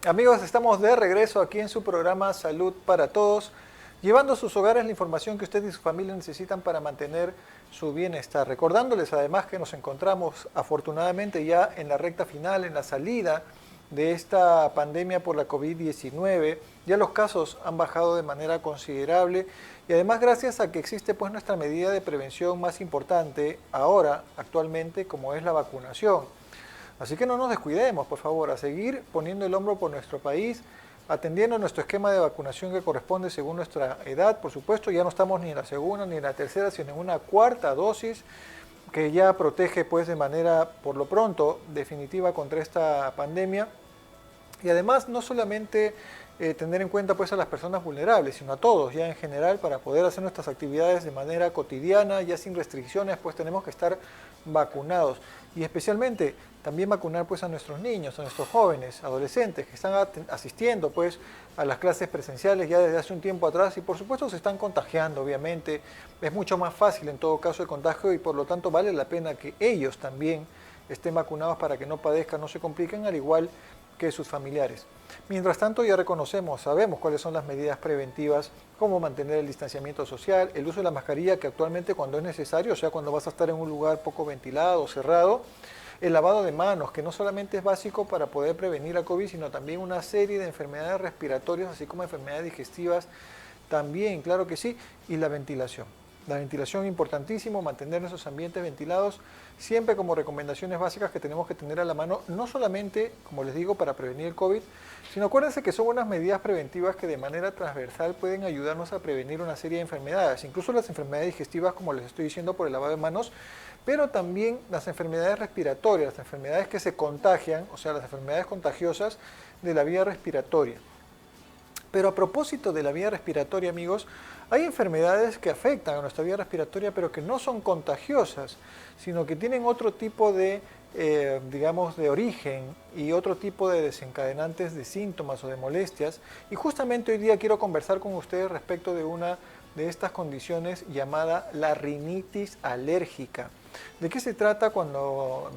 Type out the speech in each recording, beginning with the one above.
Amigos, estamos de regreso aquí en su programa Salud para Todos, llevando a sus hogares la información que usted y su familia necesitan para mantener su bienestar. Recordándoles además que nos encontramos afortunadamente ya en la recta final, en la salida de esta pandemia por la COVID-19. Ya los casos han bajado de manera considerable y además gracias a que existe pues nuestra medida de prevención más importante ahora, actualmente, como es la vacunación. Así que no nos descuidemos, por favor, a seguir poniendo el hombro por nuestro país, atendiendo nuestro esquema de vacunación que corresponde según nuestra edad. Por supuesto, ya no estamos ni en la segunda ni en la tercera, sino en una cuarta dosis que ya protege pues de manera, por lo pronto, definitiva contra esta pandemia. Y además, no solamente tener en cuenta pues a las personas vulnerables, sino a todos ya en general para poder hacer nuestras actividades de manera cotidiana, ya sin restricciones, pues tenemos que estar vacunados. Y especialmente también vacunar pues a nuestros niños, a nuestros jóvenes, adolescentes que están asistiendo pues a las clases presenciales ya desde hace un tiempo atrás y por supuesto se están contagiando, obviamente. Es mucho más fácil en todo caso el contagio y por lo tanto vale la pena que ellos también estén vacunados para que no padezcan, no se compliquen, al igual que sus familiares. Mientras tanto, ya reconocemos, sabemos cuáles son las medidas preventivas, cómo mantener el distanciamiento social, el uso de la mascarilla, que actualmente cuando es necesario, o sea, cuando vas a estar en un lugar poco ventilado o cerrado, el lavado de manos, que no solamente es básico para poder prevenir la COVID, sino también una serie de enfermedades respiratorias, así como enfermedades digestivas, también, claro que sí, y la ventilación. La ventilación es importantísimo, mantener esos ambientes ventilados, siempre como recomendaciones básicas que tenemos que tener a la mano, no solamente, como les digo, para prevenir el COVID, sino acuérdense que son unas medidas preventivas que de manera transversal pueden ayudarnos a prevenir una serie de enfermedades, incluso las enfermedades digestivas, como les estoy diciendo, por el lavado de manos, pero también las enfermedades respiratorias, las enfermedades que se contagian, o sea, las enfermedades contagiosas de la vía respiratoria. Pero a propósito de la vía respiratoria, amigos, hay enfermedades que afectan a nuestra vía respiratoria, pero que no son contagiosas, sino que tienen otro tipo de, digamos, de origen y otro tipo de desencadenantes de síntomas o de molestias. Y justamente hoy día quiero conversar con ustedes respecto de una de estas condiciones llamada la rinitis alérgica. ¿De qué se trata cuando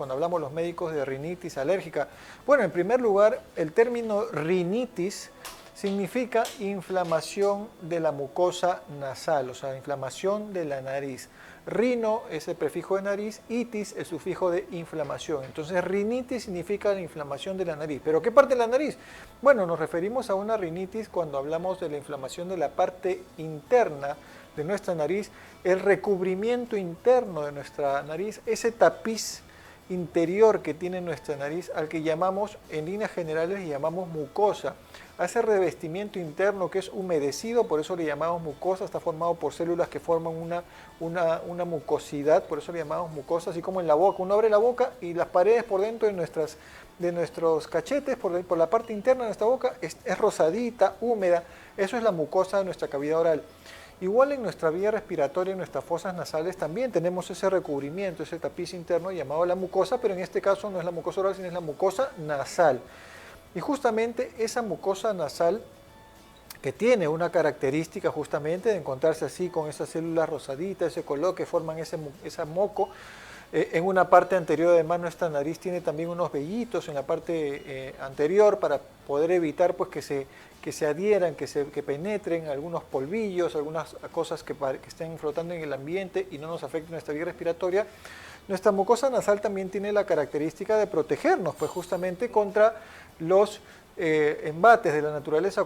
hablamos los médicos de rinitis alérgica? Bueno, en primer lugar, el término rinitis significa inflamación de la mucosa nasal, o sea, inflamación de la nariz. Rino es el prefijo de nariz, itis el sufijo de inflamación. Entonces, rinitis significa la inflamación de la nariz. ¿Pero qué parte de la nariz? Bueno, nos referimos a una rinitis cuando hablamos de la inflamación de la parte interna de nuestra nariz, el recubrimiento interno de nuestra nariz, ese tapiz interior que tiene nuestra nariz, al que llamamos, en líneas generales, llamamos mucosa. A ese revestimiento interno que es humedecido, por eso le llamamos mucosa, está formado por células que forman una mucosidad, por eso le llamamos mucosa, así como en la boca. Uno abre la boca y las paredes por dentro de nuestros cachetes, por la parte interna de nuestra boca, es rosadita, húmeda. Eso es la mucosa de nuestra cavidad oral. Igual en nuestra vía respiratoria, en nuestras fosas nasales, también tenemos ese recubrimiento, ese tapiz interno llamado la mucosa, pero en este caso no es la mucosa oral, sino es la mucosa nasal. Y justamente esa mucosa nasal, que tiene una característica justamente de encontrarse así con esas células rosaditas, ese color que forman ese moco, en una parte anterior además nuestra nariz tiene también unos vellitos en la parte anterior para poder evitar pues que se adhieran, que penetren algunos polvillos, algunas cosas que estén flotando en el ambiente y no nos afecten nuestra vía respiratoria. Nuestra mucosa nasal también tiene la característica de protegernos pues justamente contra los embates de la naturaleza,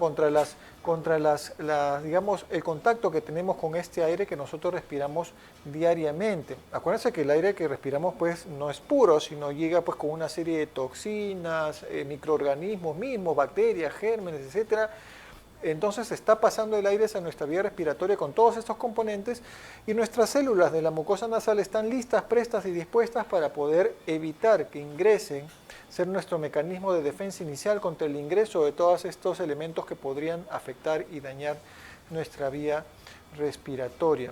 digamos, el contacto que tenemos con este aire que nosotros respiramos diariamente. Acuérdense que el aire que respiramos pues no es puro, sino llega pues con una serie de toxinas, microorganismos mismos, bacterias, gérmenes, etcétera. Entonces está pasando el aire a nuestra vía respiratoria con todos estos componentes y nuestras células de la mucosa nasal están listas, prestas y dispuestas para poder evitar que ingresen, ser nuestro mecanismo de defensa inicial contra el ingreso de todos estos elementos que podrían afectar y dañar nuestra vía respiratoria.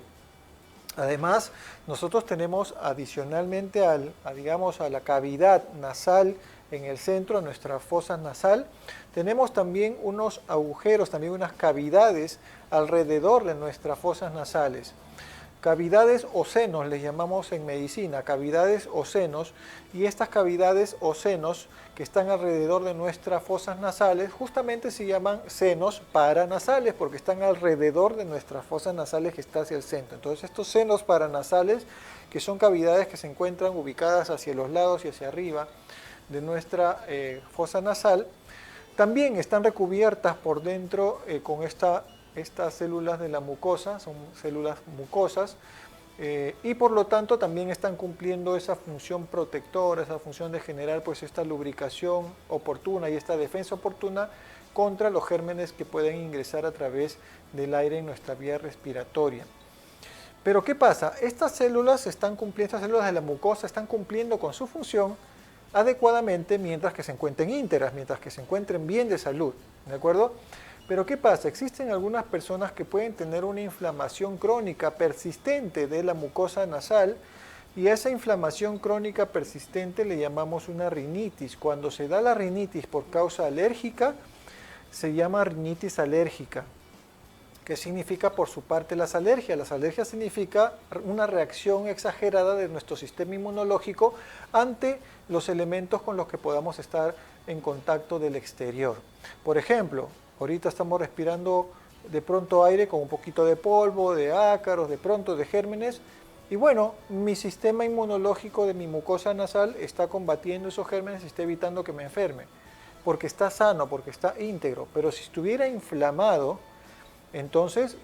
Además, nosotros tenemos adicionalmente a la cavidad nasal en el centro, nuestra fosa nasal, tenemos también unos agujeros, también unas cavidades alrededor de nuestras fosas nasales. cavidades o senos, les llamamos en medicina, cavidades o senos, y estas cavidades o senos que están alrededor de nuestras fosas nasales justamente se llaman senos paranasales porque están alrededor de nuestras fosas nasales que está hacia el centro. Entonces estos senos paranasales, que son cavidades que se encuentran ubicadas hacia los lados y hacia arriba de nuestra fosa nasal, también están recubiertas por dentro con estas células de la mucosa, son células mucosas, y por lo tanto también están cumpliendo esa función protectora, esa función de generar pues esta lubricación oportuna y esta defensa oportuna contra los gérmenes que pueden ingresar a través del aire en nuestra vía respiratoria. Pero ¿qué pasa? Estas células de la mucosa están cumpliendo con su función adecuadamente mientras que se encuentren íntegras, mientras que se encuentren bien de salud, ¿de acuerdo? Pero ¿qué pasa? Existen algunas personas que pueden tener una inflamación crónica persistente de la mucosa nasal y a esa inflamación crónica persistente le llamamos una rinitis. Cuando se da la rinitis por causa alérgica, se llama rinitis alérgica. ¿Qué significa por su parte las alergias? Las alergias significa una reacción exagerada de nuestro sistema inmunológico ante los elementos con los que podamos estar en contacto del exterior. Por ejemplo, ahorita estamos respirando de pronto aire con un poquito de polvo, de ácaros, de pronto de gérmenes, y bueno, mi sistema inmunológico de mi mucosa nasal está combatiendo esos gérmenes y está evitando que me enferme, porque está sano, porque está íntegro. Pero si estuviera inflamado, entonces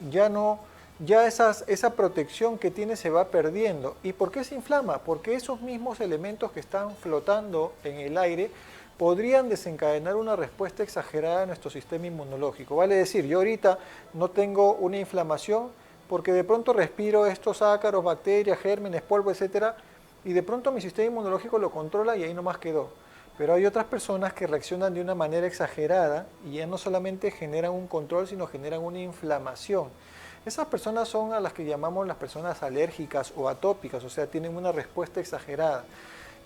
esa protección que tiene se va perdiendo. ¿Y por qué se inflama? Porque esos mismos elementos que están flotando en el aire podrían desencadenar una respuesta exagerada de nuestro sistema inmunológico. Vale decir, yo ahorita no tengo una inflamación porque de pronto respiro estos ácaros, bacterias, gérmenes, polvo, etcétera, y de pronto mi sistema inmunológico lo controla y ahí nomás quedó. Pero hay otras personas que reaccionan de una manera exagerada y ya no solamente generan un control, sino generan una inflamación. Esas personas son a las que llamamos las personas alérgicas o atópicas, o sea, tienen una respuesta exagerada.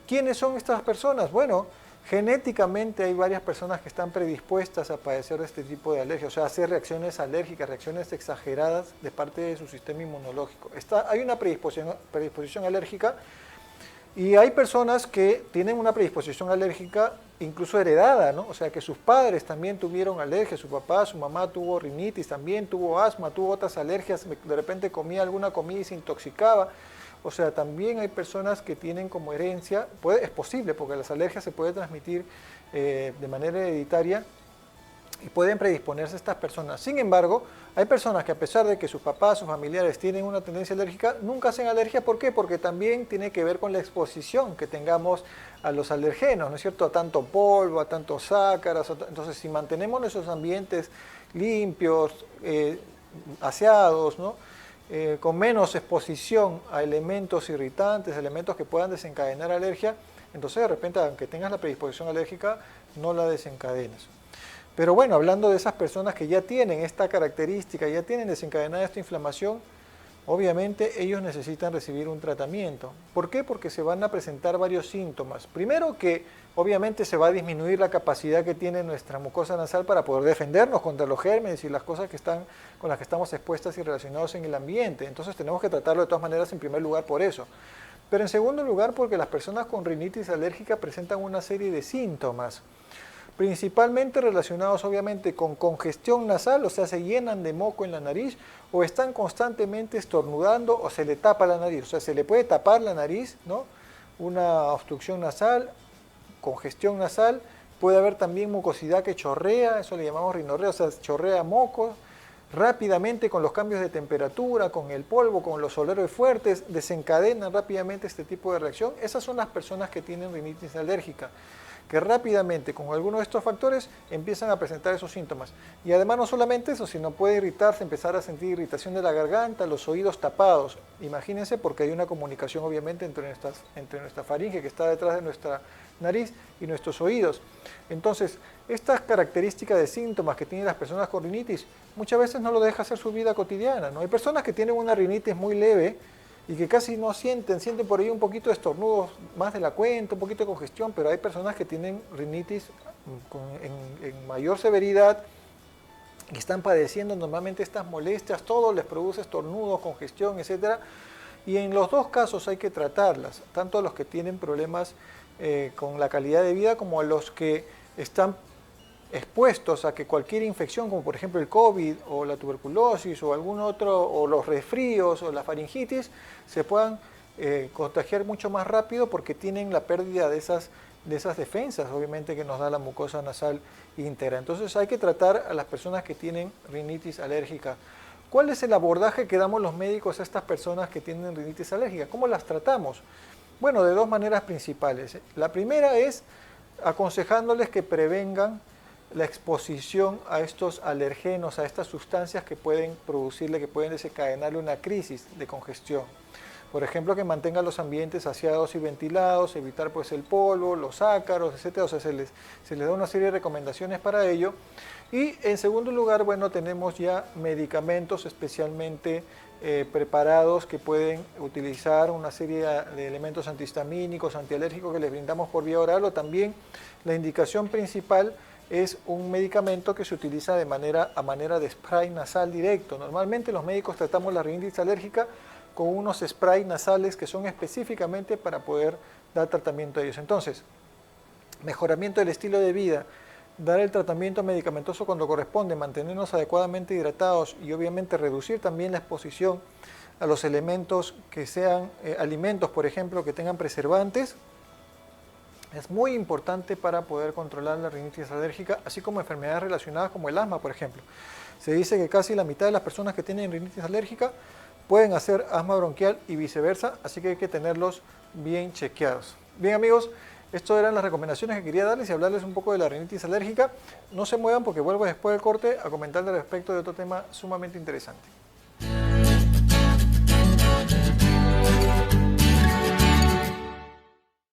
¿Quiénes son estas personas? Bueno, genéticamente hay varias personas que están predispuestas a padecer de este tipo de alergia, o sea, hacer reacciones alérgicas, reacciones exageradas de parte de su sistema inmunológico. Hay una predisposición alérgica. Y hay personas que tienen una predisposición alérgica incluso heredada, ¿no? O sea, que sus padres también tuvieron alergia, su papá, su mamá tuvo rinitis, también tuvo asma, tuvo otras alergias, de repente comía alguna comida y se intoxicaba. O sea, también hay personas que tienen como herencia, es posible porque las alergias se pueden transmitir de manera hereditaria y pueden predisponerse estas personas. Sin embargo, hay personas que a pesar de que sus papás, sus familiares tienen una tendencia alérgica, nunca hacen alergia. ¿Por qué? Porque también tiene que ver con la exposición que tengamos a los alergenos, ¿no es cierto? A tanto polvo, a tantos ácaros. Entonces, si mantenemos nuestros ambientes limpios, aseados, ¿no? Con menos exposición a elementos irritantes, elementos que puedan desencadenar alergia, entonces de repente, aunque tengas la predisposición alérgica, no la desencadenas. Pero bueno, hablando de esas personas que ya tienen esta característica, ya tienen desencadenada esta inflamación, obviamente ellos necesitan recibir un tratamiento. ¿Por qué? Porque se van a presentar varios síntomas. Primero que obviamente se va a disminuir la capacidad que tiene nuestra mucosa nasal para poder defendernos contra los gérmenes y las cosas con las que estamos expuestas y relacionados en el ambiente. Entonces tenemos que tratarlo de todas maneras en primer lugar por eso. Pero en segundo lugar porque las personas con rinitis alérgica presentan una serie de síntomas, principalmente relacionados obviamente con congestión nasal, o sea, se llenan de moco en la nariz o están constantemente estornudando o se le tapa la nariz, o sea, se le puede tapar la nariz, ¿no? Una obstrucción nasal, congestión nasal, puede haber también mucosidad que chorrea, eso le llamamos rinorrea, o sea, chorrea moco, rápidamente con los cambios de temperatura, con el polvo, con los olores fuertes, desencadenan rápidamente este tipo de reacción. Esas son las personas que tienen rinitis alérgica, que rápidamente con alguno de estos factores empiezan a presentar esos síntomas. Y además no solamente eso, sino puede irritarse, empezar a sentir irritación de la garganta, los oídos tapados. Imagínense, porque hay una comunicación obviamente entre nuestra faringe que está detrás de nuestra nariz y nuestros oídos. Entonces, estas características de síntomas que tienen las personas con rinitis muchas veces no lo deja hacer su vida cotidiana, ¿no? Hay personas que tienen una rinitis muy leve y que casi no sienten por ahí un poquito de estornudos más de la cuenta, un poquito de congestión, pero hay personas que tienen rinitis en mayor severidad que están padeciendo normalmente estas molestias, todo les produce estornudos, congestión, etcétera. Y en los dos casos hay que tratarlas, tanto a los que tienen problemas con la calidad de vida como a los que están expuestos a que cualquier infección, como por ejemplo el COVID o la tuberculosis o algún otro, o los resfríos o la faringitis, se puedan contagiar mucho más rápido porque tienen la pérdida de esas defensas, obviamente, que nos da la mucosa nasal íntegra. Entonces hay que tratar a las personas que tienen rinitis alérgica. ¿Cuál es el abordaje que damos los médicos a estas personas que tienen rinitis alérgica? ¿Cómo las tratamos? Bueno, de dos maneras principales. La primera es aconsejándoles que prevengan la exposición a estos alergenos, a estas sustancias que pueden producirle, que pueden desencadenarle una crisis de congestión. Por ejemplo, que mantengan los ambientes aseados y ventilados, evitar pues el polvo, los ácaros, etc. O sea, se les da una serie de recomendaciones para ello. Y en segundo lugar, bueno, tenemos ya medicamentos especialmente preparados que pueden utilizar una serie de elementos antihistamínicos, antialérgicos que les brindamos por vía oral, o también la indicación principal es un medicamento que se utiliza a manera de spray nasal directo. Normalmente los médicos tratamos la rinitis alérgica con unos sprays nasales que son específicamente para poder dar tratamiento a ellos. Entonces, mejoramiento del estilo de vida, dar el tratamiento medicamentoso cuando corresponde, mantenernos adecuadamente hidratados y obviamente reducir también la exposición a los elementos que sean alimentos, por ejemplo, que tengan preservantes, es muy importante para poder controlar la rinitis alérgica, así como enfermedades relacionadas como el asma, por ejemplo. Se dice que casi la mitad de las personas que tienen rinitis alérgica pueden hacer asma bronquial y viceversa, así que hay que tenerlos bien chequeados. Bien, amigos, estas eran las recomendaciones que quería darles y hablarles un poco de la rinitis alérgica. No se muevan porque vuelvo después del corte a comentarles respecto de otro tema sumamente interesante.